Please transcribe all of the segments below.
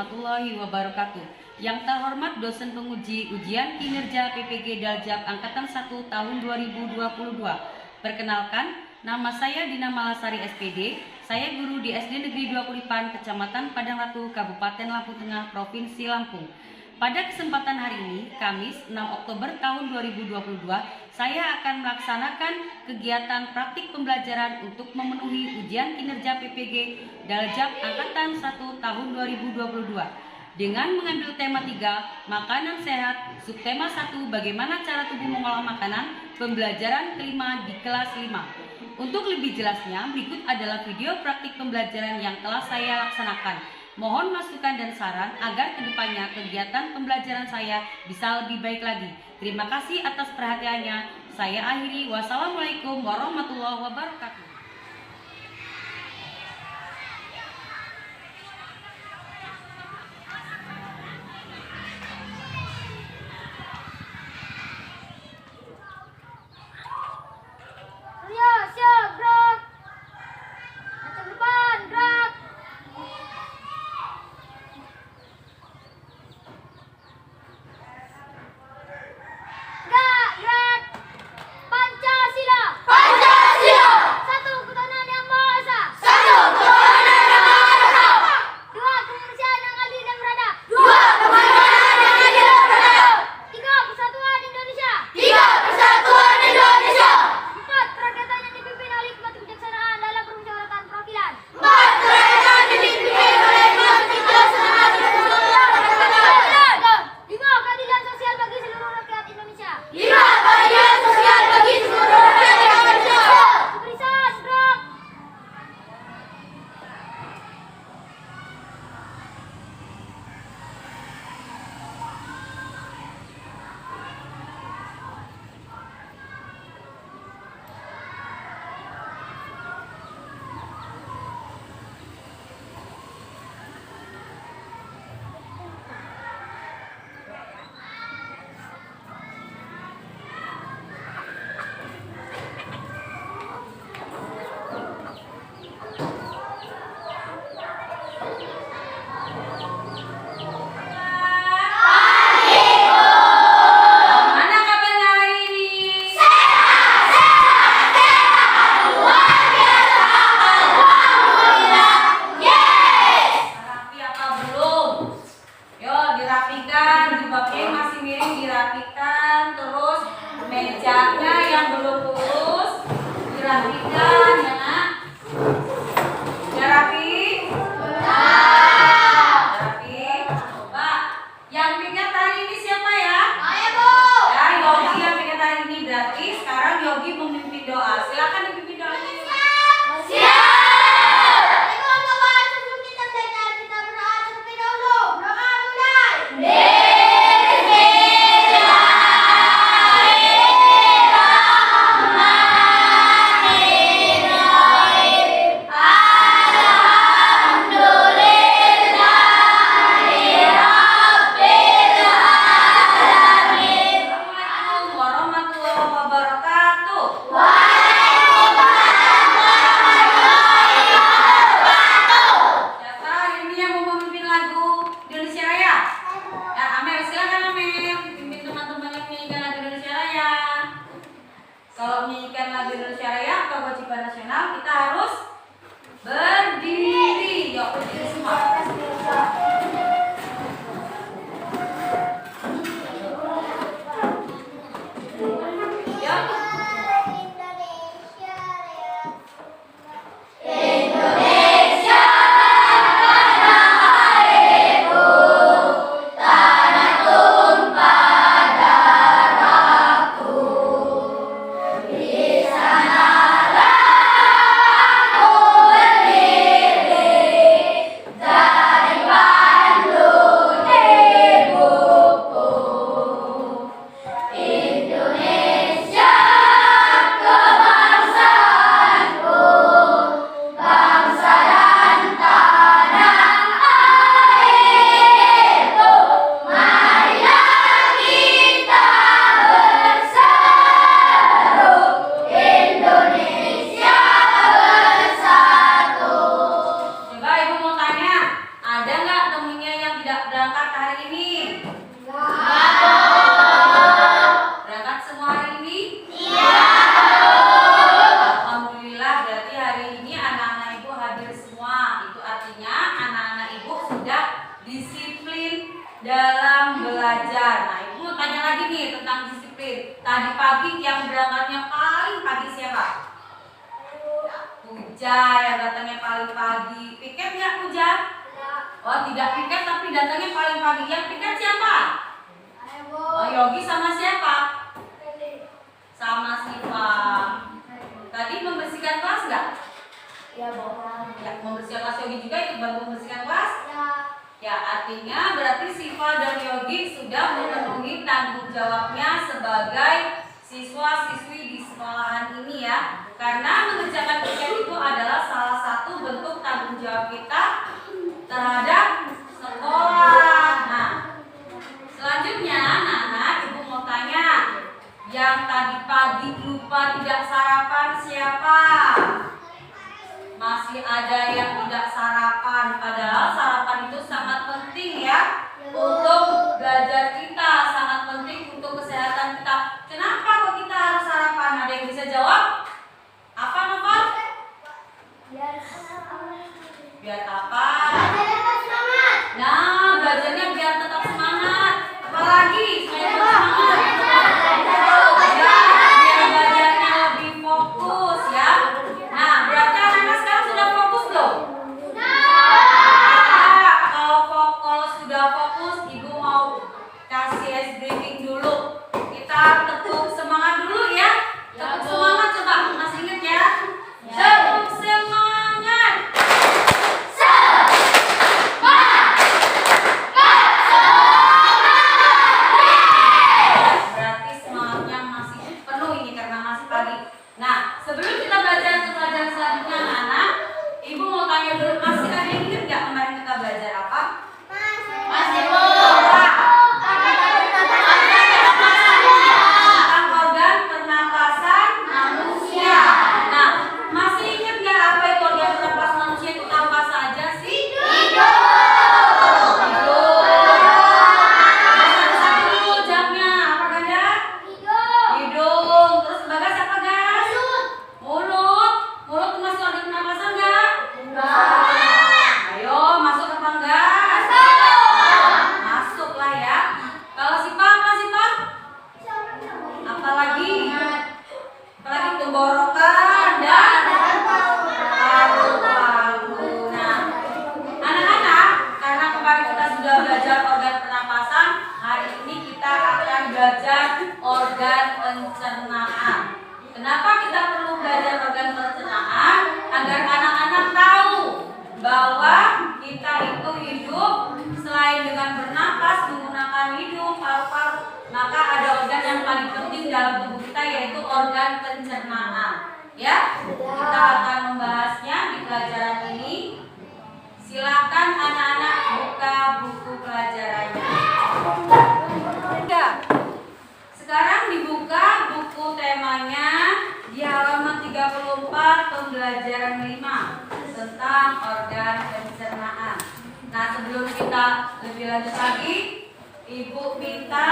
warahmatullahi wabarakatuh. Yang terhormat dosen penguji ujian kinerja PPG Daljab Angkatan 1 tahun 2022. Perkenalkan, nama saya Dina Malasari SPD. Saya guru di SD Negeri 2 Kulipan, Kecamatan Padang Ratu, Kabupaten Lampung Tengah, Provinsi Lampung. Pada kesempatan hari ini, Kamis 6 Oktober tahun 2022, saya akan melaksanakan kegiatan praktik pembelajaran untuk memenuhi ujian kinerja PPG Daljab Angkatan 1 tahun 2022 dengan mengambil tema 3, makanan sehat, subtema 1, bagaimana cara tubuh mengolah makanan, pembelajaran kelima di kelas 5. Untuk lebih jelasnya, berikut adalah video praktik pembelajaran yang telah saya laksanakan. Mohon masukan dan saran agar kedepannya kegiatan pembelajaran saya bisa lebih baik lagi. Terima kasih atas perhatiannya. Saya akhiri. Wassalamualaikum warahmatullahi wabarakatuh. Siap, gerak. Macam depan, gerak. Gerak. Pancasila. Pancasila. Satu, ketuhanan yang Maha Esa. Satu, ketuhanan yang Maha Esa. Dua, kemanusiaan yang adil dan beradab. Dua, kemanusiaan yang adil dan beradab. Tiga, persatuan Indonesia. Tiga, persatuan Indonesia. Empat, kerakyatan yang dipimpin oleh hikmat kebijaksanaan dalam permusyawaratan perwakilan. Empat, kerakyatan dipimpin oleh hikmat kebijaksanaan dalam permusyawaratan. Lima, keadilan sosial bagi seluruh rakyat Indonesia. Lima, keadilan sosial bagi seluruh rakyat Indonesia. Barisan, gerak. Mana kabarnya hari ini? Rapi apa belum? Yo, dirapikan, jilbabnya yang masih miring dirapikan, terus mejanya yang belum lurus dirapikan ya nak. Udah rapi? Udah rapi. Coba yang pegang tari ini siapa ya? Ayo, Bu. Ya, Yogi yang pegang tari ini, berarti sekarang Yogi memimpin doa. Silakan dipimpin doanya. Siap. Teman-teman, sebelum kita belajar, kita berdoa terlebih dahulu. Doa mulai. Bismillahirrahmanirrahim. Disiplin dalam belajar. Nah, Ibu mau tanya lagi nih tentang disiplin. Tadi pagi yang berangkatnya paling pagi siapa? Puja yang datangnya paling pagi. Piket nggak Puja? Oh, tidak piket tapi datangnya paling pagi. Yang piket siapa? Oh, Yogi sama siapa? Sama Siva. Tadi membersihkan kelas nggak? Ya, Bu. Ya, membersihkan kelas Yogi juga ikut bantu membersihkan kelas? Ya, artinya berarti Siva dan Yogi sudah memenuhi tanggung jawabnya sebagai siswa-siswi di sekolahan ini ya. Karena mengerjakan piket itu adalah salah satu bentuk tanggung jawab kita terhadap sekolah. Nah, selanjutnya anak-anak, Ibu mau tanya, yang tadi pagi lupa tidak sarapan siapa? Masih ada yang tidak sarapan, padahal sarapan itu sangat penting ya untuk belajar kita, sangat penting untuk kesehatan kita. Kenapa kok kita harus sarapan? Ada yang bisa jawab? Apa Novel? Biar apa? Nah, belajarnya biar tetap semangat. Apalagi supaya tetap semangat. Ya, biar belajarnya lebih fokus ya. Nah, berarti anak-anak sekarang sudah fokus belum? Kalau sudah fokus, Ibu mau kasih ice breaking dulu. Kita tepuk semangat dulu ya. Tepuk semangat coba. Masih ingat ya? Tepuk semangat. Berarti semangatnya masih penuh ini karena masih pagi. Nah, sebelum kita belajar ke pelajaran selanjutnya anak-anak, Ibu mau tanya dulu, masih ada yang ingat nggak kemarin kita belajar apa? Masih Bu. Tentang organ pernapasan manusia. Nah, masih ingat nggak apa itu organ pernapasan manusia itu apa saja sih? Hidung. Satu-satu dulu jamnya. Apa Ganda? Hidung. Terus Bagas apa Gas? Mulut. Mulut termasuk organ pernapasan nggak? Ayo masuk apa enggak? Masuk lah ya. Kalau Sipa apa Sipa? Apalagi? Apalagi tenggorokan dan paru-paru. Nah, anak-anak, karena kemarin kita sudah belajar organ pernapasan, hari ini kita akan belajar organ pencernaan. Kenapa kita perlu belajar organ pencernaan? Agar anak-anak tahu bahwa kita itu hidup selain dengan bernapas menggunakan hidung, paru-paru, maka ada organ yang paling penting dalam tubuh kita yaitu organ pencernaan. Ya, kita akan membahasnya di pelajaran ini. Silakan anak-anak buka buku pelajarannya. Ya. Sekarang dibuka buku temanya di halaman 34 pembelajaran 5 tentang organ pencernaan. Nah, sebelum kita lebih lanjut lagi, Ibu minta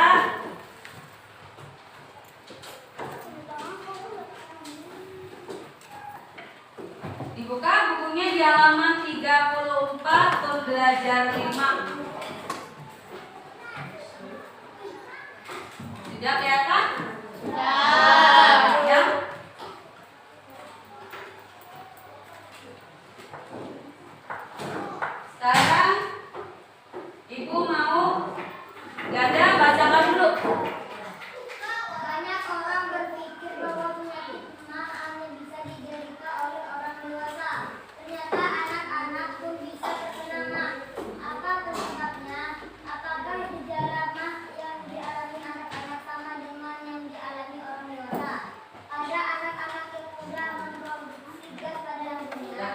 dibuka bukunya di halaman 34 pembelajaran 5. Sudah kelihatan? Ya. Sekarang Ibu mau Ganda bacakan dulu. Banyak orang berpikir bahwa penyakit mah hanya bisa diderita oleh orang dewasa. Ternyata anak-anak pun bisa terkena mah. Apa penyebabnya? Apakah gejala mah yang dialami anak-anak sama dengan yang dialami orang dewasa? Ada anak-anak yang mudah memproduksi gas pada lambungnya.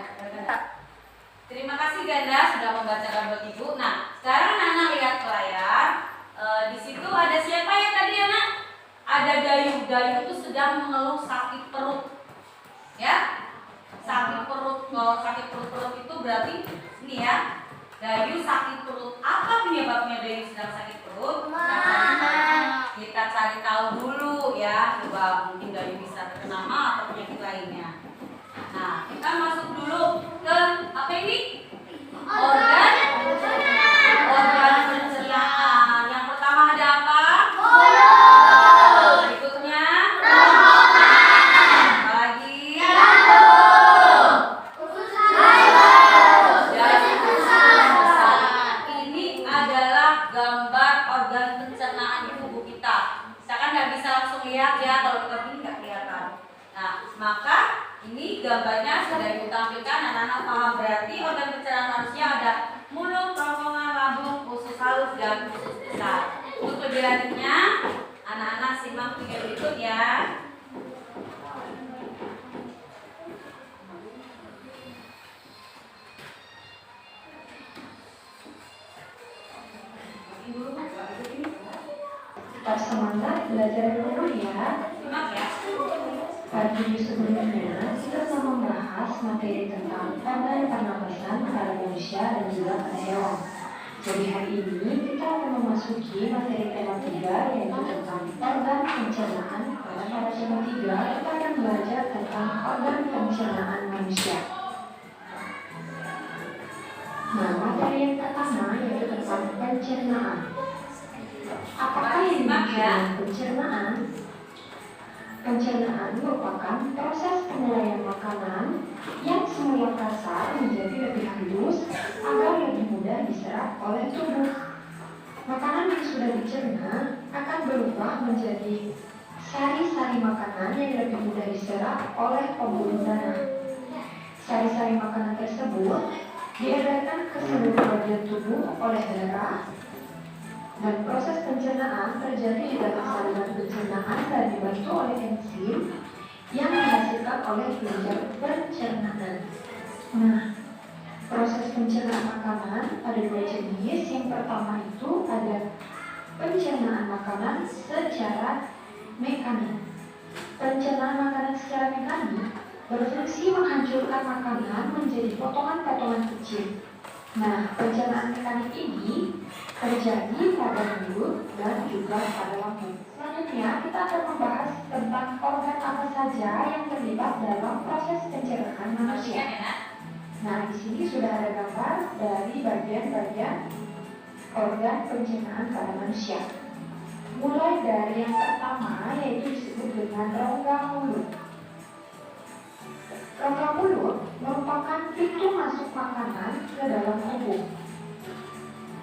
Terima kasih Ganda sudah membacakan buat Ibu. Nah, sekarang anak lihat ke layar. gambar organ pencernaan di tubuh kita. Misalkan nggak bisa langsung lihat ya, kalau kita begini nggak kelihatan. Nah, maka ini gambarnya sudah ditampilkan, anak-anak paham. Berarti organ pencernaan manusia ada mulut, kerongkongan, lambung, usus halus, dan usus besar. Untuk lebih lanjutnya, anak-anak simak video berikut ya. Tetap semangat belajar dulu ya. Simak ya. Pada video sebelumnya, kita telah membahas materi tentang organ pernapasan pada manusia dan juga pada hewan. Jadi hari ini kita akan memasuki materi tema 3 yaitu tentang organ pencernaan. Pada tema 3 kita akan belajar tentang organ pencernaan manusia. Nah, materi yang pertama yaitu tentang pencernaan. Apakah yang dimaksud dengan pencernaan? Pencernaan merupakan proses penguraian makanan yang semula kasar menjadi lebih halus agar lebih mudah diserap oleh tubuh. Makanan yang sudah dicerna akan berubah menjadi sari-sari makanan yang lebih mudah diserap oleh pembuluh darah. Sari-sari makanan tersebut diedarkan ke seluruh bagian tubuh oleh darah. Dan proses pencernaan terjadi di dalam saluran pencernaan dan dibantu oleh enzim yang dihasilkan oleh kelenjar pencernaan. Nah, proses pencernaan makanan ada dua jenis. Yang pertama itu ada pencernaan makanan secara mekanik. Pencernaan makanan secara mekanik berfungsi menghancurkan makanan menjadi potongan-potongan kecil. Nah, pencernaan mekanik ini terjadi pada mulut dan juga pada lambung. Selanjutnya kita akan membahas tentang organ apa saja yang terlibat dalam proses pencernaan manusia. Nah, di sini sudah ada gambar dari bagian-bagian organ pencernaan pada manusia. Mulai dari yang pertama yaitu disebut dengan rongga mulut. Rongga mulut merupakan pintu masuk makanan ke dalam tubuh.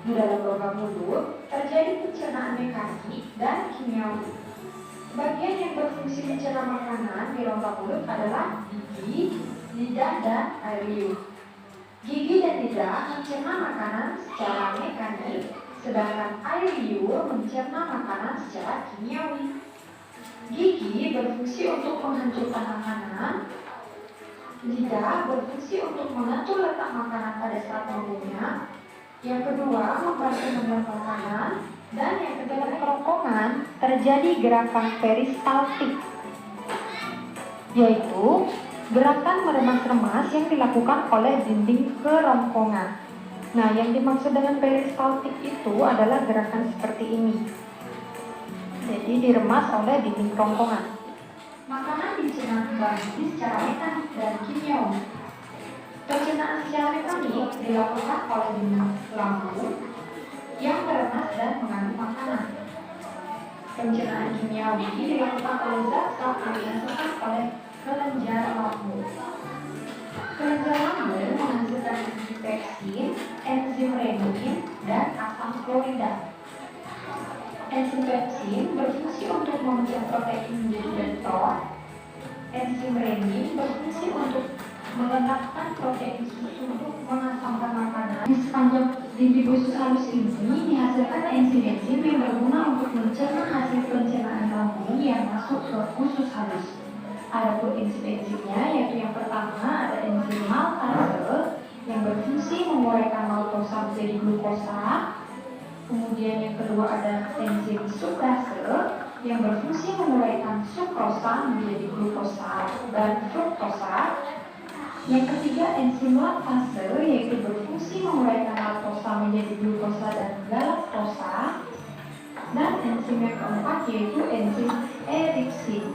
Di dalam rongga mulut terjadi pencernaan mekanik dan kimiawi. Bagian yang berfungsi mencerna makanan di rongga mulut adalah gigi, lidah, dan air liur. Gigi dan lidah mencerna makanan secara mekanik, sedangkan air liur mencerna makanan secara kimiawi. Gigi berfungsi untuk menghancurkan makanan. Lidah berfungsi untuk mengatur letak makanan pada saat mengunyah. Yang kedua, membantu menelan makanan. Dan yang ketiga, kerongkongan terjadi gerakan peristaltik, yaitu gerakan meremas-remas yang dilakukan oleh dinding kerongkongan. Nah, yang dimaksud dengan peristaltik itu adalah gerakan seperti ini. Jadi diremas oleh dinding kerongkongan. Makanan dicerna kembali secara mekanik dan kimiawi. Pencernaan secara mekanik dilakukan oleh dinding lambung yang meremas dan mengandung makanan. Pencernaan kimiawi dilakukan oleh zat-zat yang dihasilkan oleh kelenjar lambung. Kelenjar lambung menghasilkan enzim pepsin, enzim renin, dan asam klorida. Enzim pepsin berfungsi untuk memecah protein menjadi bentor. Enzim renin berfungsi untuk mengenapkan protein susu untuk mengasamkan makanan. Di sepanjang dinding usus halus ini dihasilkan enzim-enzim yang berguna untuk mencerna hasil pencernaan lambung yang masuk ke usus halus. Adapun enzim-enzimnya yaitu yang pertama ada enzim maltase yang berfungsi menguraikan maltosa menjadi glukosa. Kemudian yang kedua ada enzim sukrase yang berfungsi menguraikan sukrosa menjadi glukosa dan fruktosa. Yang ketiga enzim laktase yaitu berfungsi menguraikan laktosa menjadi glukosa dan galaktosa. Dan enzim yang keempat yaitu enzim eriksin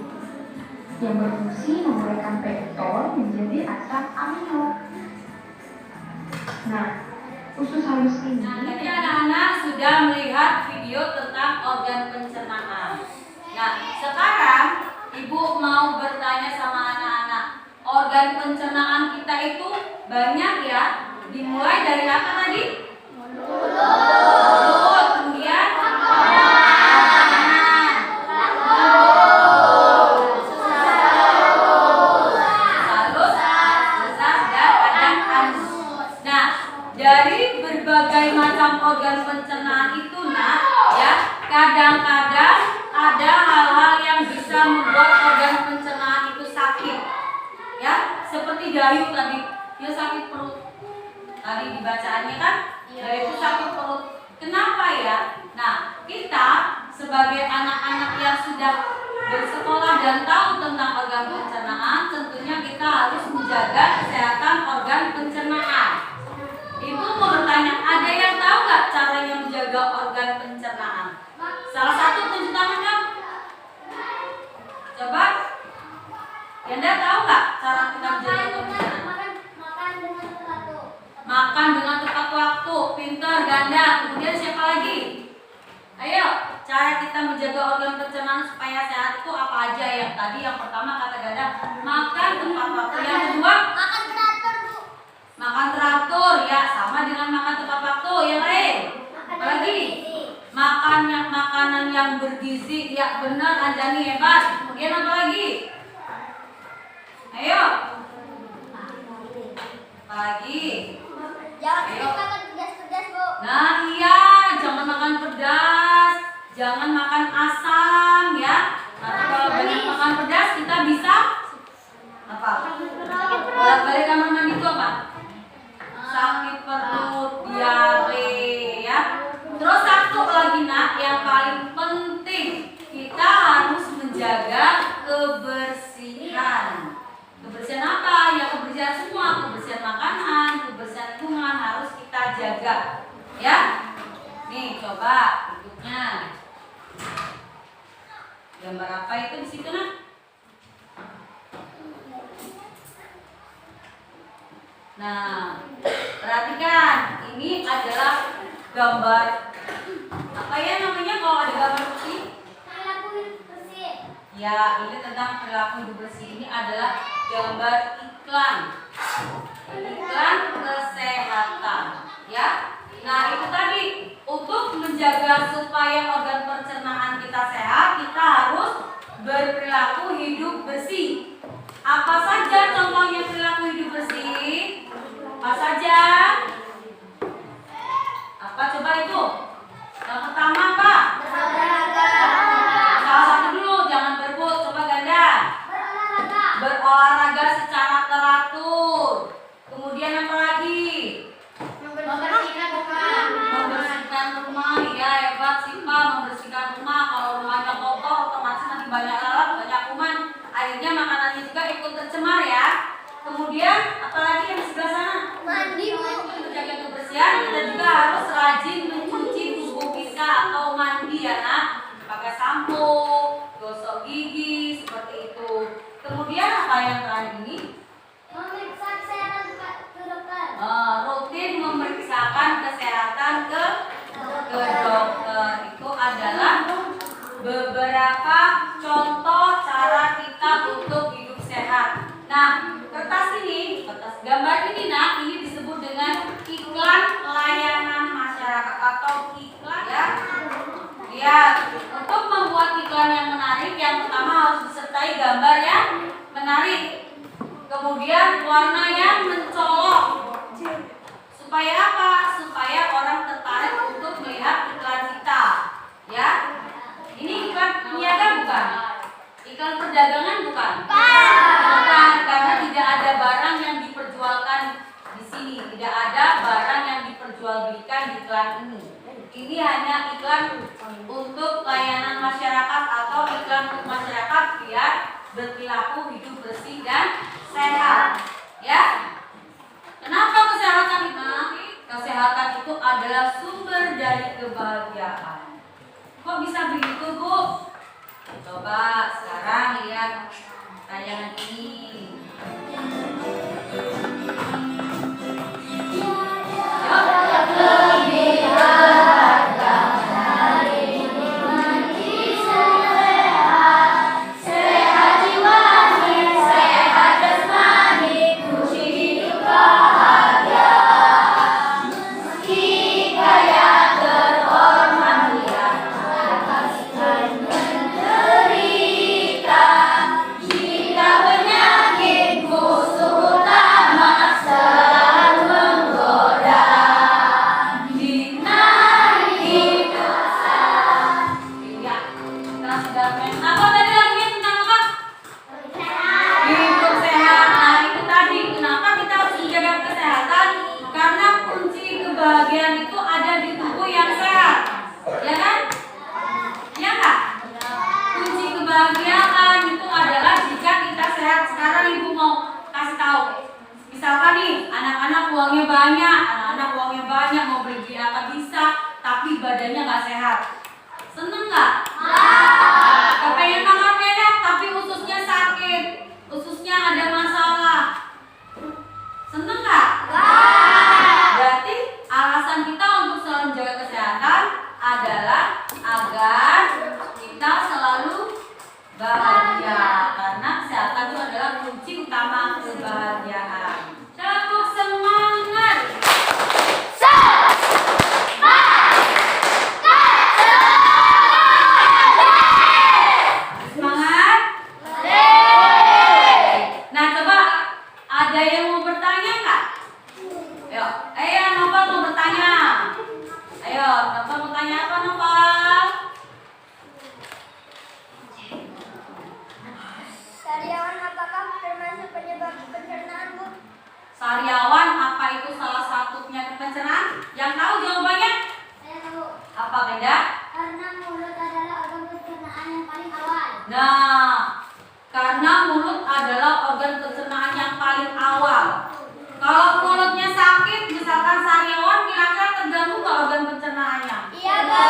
yang berfungsi menguraikan pektor menjadi asam amino. Nah, usus halus ini. Nah, tadi anak-anak sudah melihat video tentang organ pencernaan. Nah, sekarang Ibu mau bertanya sama anak-anak. Organ pencernaan kita itu banyak ya. Dimulai dari apa tadi? Mulut. sudah bersekolah dan tahu tentang organ pencernaan, tentunya kita harus menjaga kesehatan organ pencernaan. Ibu mau bertanya, ada yang tahu nggak caranya menjaga organ pencernaan? Salah satu tunjuk tangan kamu. Coba. Yanda tahu nggak cara kita menjaga organ pencernaan? Makan dengan teratur. Makan dengan tepat waktu, pintar, ganda. Kemudian siapa lagi? Ayo, cara kita menjaga organ pencernaan supaya sehat itu apa aja? Yang tadi yang pertama kata Ganda, makan tepat waktu. Yang kedua, Makan teratur, Bu. makan teratur, ya sama dengan makan tepat waktu. Yang lain, apa lagi? Makanan yang bergizi, ya benar, Anjani hebat. Kemudian apa lagi? Ayo, apa lagi? Jangan Ayo. makan pedas-pedas, Bu. Nah iya, jangan makan pedas, jangan makan asam ya. Nanti kalau banyak makan pedas kita bisa apa? Bolak-balik kamar mandi itu apa? Sakit perut, diare ya. Terus satu lagi nak, yang paling penting kita harus menjaga kebersihan. Kebersihan apa? Ya kebersihan semua, kebersihan makanan, kebersihan lingkungan harus kita jaga. Ya. Nih, coba bentuknya. Gambar apa itu di situ, Nak? Nah, perhatikan, ini adalah gambar apa ya namanya kalau ada gambar bersih? Perilaku bersih. Ya, ini tentang perilaku hidup bersih. Ini adalah gambar iklan. Iklan kesehatan, ya. Nah, itu tadi untuk menjaga supaya organ pencernaan kita sehat, kita harus berperilaku hidup bersih. Apa saja contohnya perilaku hidup bersih? Apa saja? Apa coba itu? Yang pertama apa? Berolahraga. Salah satu dulu, jangan berebut. Coba Ganda. Berolahraga. Berolahraga secara teratur. Kemudian apa lagi? Membersihkan rumah. Membersihkan rumah. Ya hebat sih Pak, membersihkan rumah. Kalau rumahnya kotor, otomatis nanti banyak lalat, banyak kuman. Akhirnya makanannya juga ikut tercemar ya. Kemudian apalagi yang di sebelah sana? Mandi, Bu. Untuk menjaga kebersihan kita juga harus rajin mencuci tubuh kita atau mandi ya nak. Pakai sampo, gosok gigi seperti itu. Kemudian apa yang terakhir ini? Memeriksa kesehatan ke dokter. Rutin memeriksakan kesehatan ke dokter. Itu adalah beberapa contoh cara kita untuk hidup sehat. Nah, kertas gambar ini nak, ini disebut dengan iklan layanan masyarakat atau iklan ya. Lihat, untuk membuat iklan yang menarik, yang pertama harus disertai gambar yang menarik. Kemudian warna yang mencolok. Supaya apa? Supaya orang tertarik untuk melihat iklan kita. Ya. Ini iklan niaga bukan? Iklan perdagangan bukan? Bukan, karena tidak ada barang yang diperjualkan di sini. Tidak ada barang yang diperjualbelikan di iklan ini. Ini hanya iklan untuk layanan masyarakat atau iklan untuk masyarakat biar berperilaku hidup bersih dan sehat. Ya. Kenapa kesehatan itu? Kesehatan itu adalah sumber dari kebahagiaan. Kok bisa begitu, Bu? Coba sekarang lihat tayangan ini. tapi badannya nggak sehat. Seneng nggak? Kepengen makan enak tapi ususnya sakit, ususnya ada masalah. Seneng nggak? Berarti alasan kita untuk selalu menjaga kesehatan adalah agar kita selalu bahagia, karena kesehatan itu adalah kunci utama kebahagiaan. Tepuk semangat. Semangat. Nah, coba ada yang mau bertanya nggak? Ayo, Noval mau bertanya. Ayo, Noval mau tanya apa, Noval? Sariawan apakah termasuk penyebab pencernaan, Bu? Sariawan apa itu salah satu penyakit pencernaan? Yang tahu jawabannya? Saya tahu. Apa beda? Karena mulut adalah organ pencernaan yang paling awal. Nah, karena mulut adalah organ pencernaan yang paling awal. Kalau mulutnya sakit, misalkan sariawan, kira-kira terganggu nggak organ pencernaannya? Iya, Bu.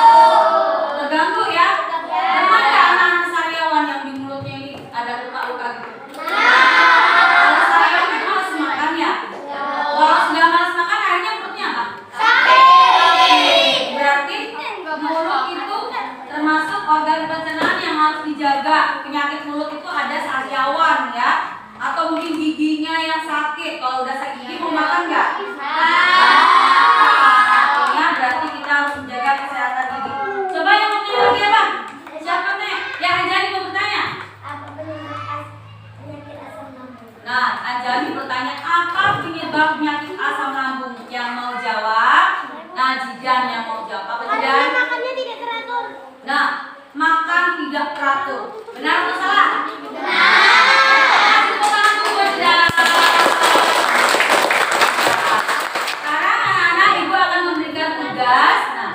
Terganggu ya? Pernah nggak anak-anak sariawan yang di mulutnya ini ada luka-luka gitu? Kalau sariawan kan malas makan ya? Kalau sudah malas makan, akhirnya perutnya apa? Berarti mulut itu termasuk organ pencernaan yang harus dijaga. Penyakit mulut itu ada sariawan ya, atau mungkin giginya yang sakit. Kalau udah sakit gigi mau makan nggak? Artinya berarti kita harus menjaga kesehatan gigi. Coba yang mau tanya lagi apa? Siapa nih? Ya, Anjani mau bertanya. Apa penyakit asam lambung? Nah, Anjani bertanya apa penyebab penyakit asam lambung? Yang mau jawab? Nah, Jidan yang mau jawab. Apa Jidan? Makannya tidak teratur. Nah, makan tidak teratur. Benar atau salah? Sekarang anak-anak ibu akan memberikan tugas. Nah,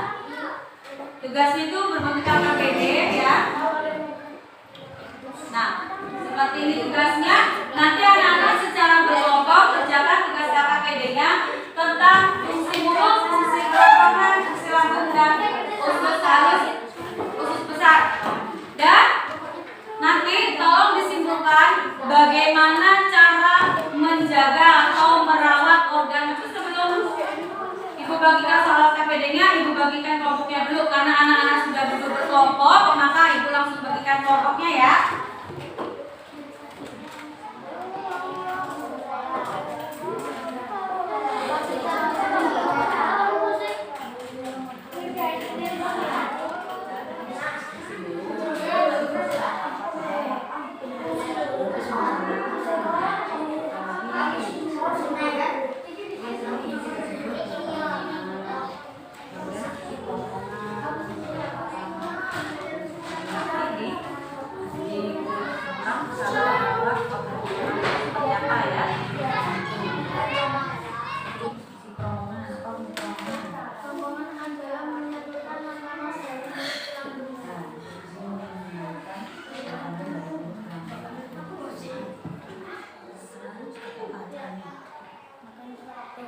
tugasnya itu berbentuk KKPD ya. Nah, seperti ini tugasnya. Nanti anak-anak secara berkelompok kerjakan tugas KKPD-nya tentang fungsi mulut, fungsi kerongkongan, fungsi lambung dan usus halus, usus besar. Dan nanti tolong disimpulkan bagaimana cara menjaga atau merawat organ itu. Sebelum ibu bagikan soal KPD-nya, ibu bagikan kelompoknya dulu karena anak-anak sudah duduk berkelompok, maka ibu langsung bagikan kelompoknya ya.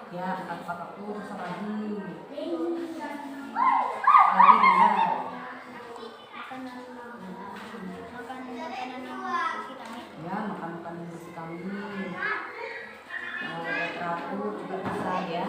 Ya, kakak tuh sama lagi. Lagi benar. Ya, makan makanan berisi kambing. Teratur juga bisa ya.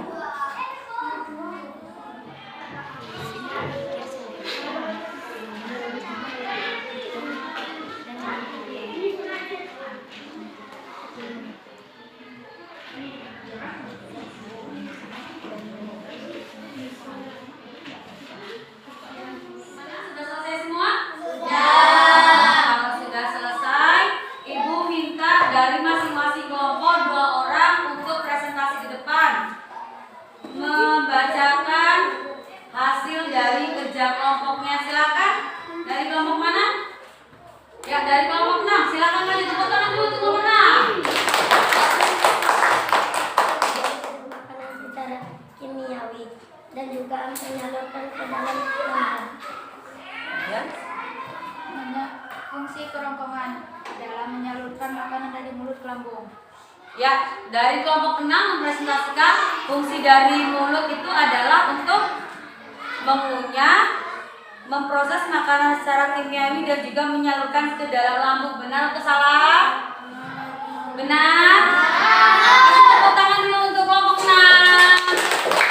Sudah selesai semua? Kalau sudah selesai, ibu minta dari masing-masing kelompok 2 orang untuk presentasi ke depan, membacakan hasil dari kerja kelompoknya. Silakan. Dari kelompok mana? Ya, dari kelompok 6. Silakan maju, tepuk tangan dulu untuk kelompok 6. Makanan secara kimiawi dan juga menyalurkan ke dalam lambung. Ya. Fungsi kerongkongan adalah menyalurkan makanan dari mulut ke lambung. Ya, dari kelompok 6 mempresentasikan fungsi dari mulut itu adalah untuk mengunyah, memproses makanan secara kimiawi dan juga menyalurkan ke dalam lambung. Benar atau salah? Benar? Kasih tepuk tangan dulu untuk kelompok 6.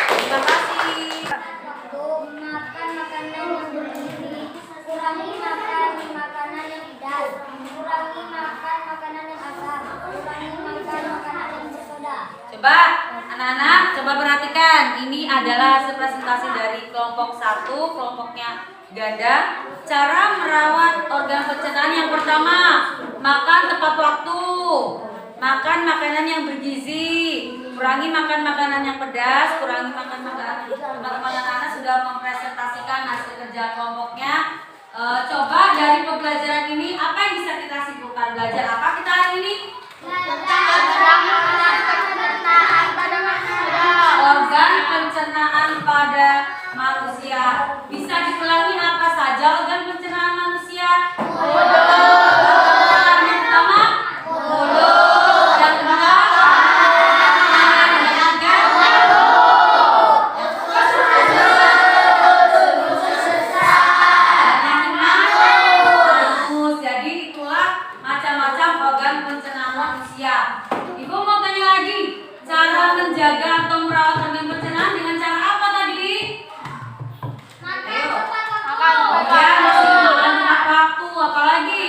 Terima kasih. Waktu makan makanan yang bergizi, kurangi makan makanan yang pedas, kurangi makan makanan yang asam, kurangi makan makanan yang bersoda. Coba anak-anak, coba perhatikan. Ini adalah hasil presentasi dari kelompok 1, kelompoknya ganda. Cara merawat organ pencernaan yang pertama, makan tepat waktu, makan makanan yang bergizi, kurangi makan makanan yang pedas, kurangi makan makanan. Teman-teman anak-anak sudah mempresentasikan hasil kerja kelompoknya. Coba dari pembelajaran ini apa yang bisa kita simpulkan? Belajar apa kita hari ini? Organ pencernaan pada manusia. Bisa diulangi apa saja organ pencernaan manusia? Yang pertama, mulut. Yang kedua, yang ketiga, dan yang keenam, jadi itulah macam-macam organ pencernaan manusia. Ibu mau tanya lagi, cara menjaga atau merawat organ pencernaan dengan cara apa tadi? Ayo. Ya, mesti makan tepat waktu, apalagi?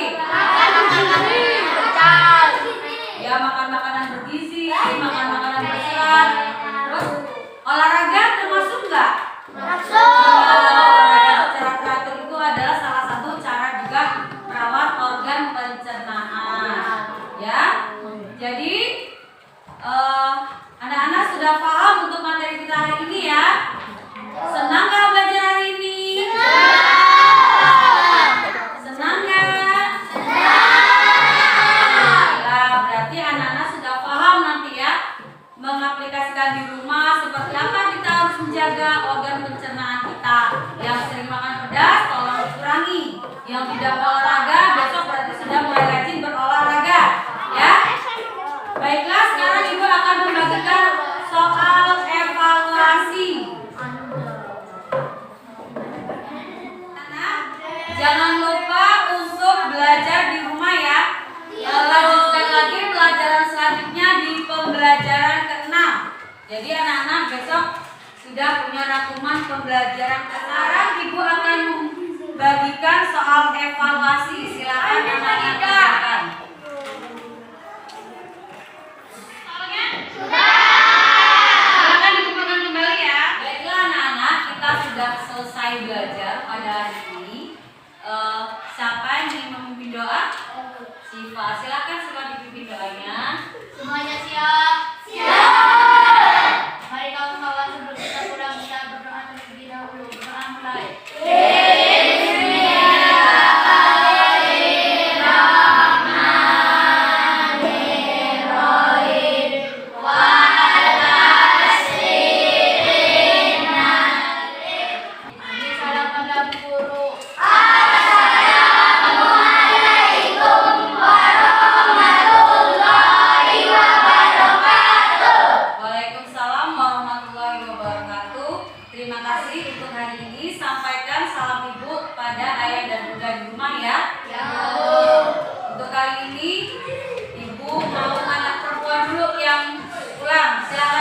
Ya, makan makanan bergizi, makan makanan berserat. Terus olahraga termasuk nggak? Olahraga secara teratur itu adalah salah satu cara juga merawat organ pencernaan. Ya, jadi anak-anak sudah paham untuk materi kita hari ini ya? Senang nggak belajar hari ini? Senang nggak? Nah, berarti anak-anak sudah paham nanti ya mengaplikasikan di rumah seperti apa kita harus menjaga organ pencernaan kita. Yang sering makan pedas tolong dikurangi. Yang tidak olahraga besok berarti sudah mulai rajin berolahraga ya. Baiklah, sekarang Ibu akan membagikan soal evaluasi. Anak, jangan lupa untuk belajar di rumah ya. Lanjutkan lagi pelajaran selanjutnya di pembelajaran ke-6. Jadi anak-anak besok sudah punya rangkuman pembelajaran. Sekarang Ibu akan membagikan soal evaluasi. Silakan anak-anak kerjakan. Silakan dikumpulkan kembali ya. Baiklah anak-anak, kita sudah selesai belajar pada hari ini. Siapa yang ingin memimpin doa? Siva, silakan Siva dipimpin doanya. Semuanya siap? Siap. Mari kaum kawan sebelum kita pulang kita berdoa terlebih dahulu. Berdoa mulai. Salam pada guru. Waalaikumsalam warahmatullahi wabarakatuh. Terima kasih untuk hari ini. Sampaikan salam ibu pada ayah dan bunda di rumah ya. Untuk kali ini ibu mau anak perempuan dulu yang pulang. Silakan.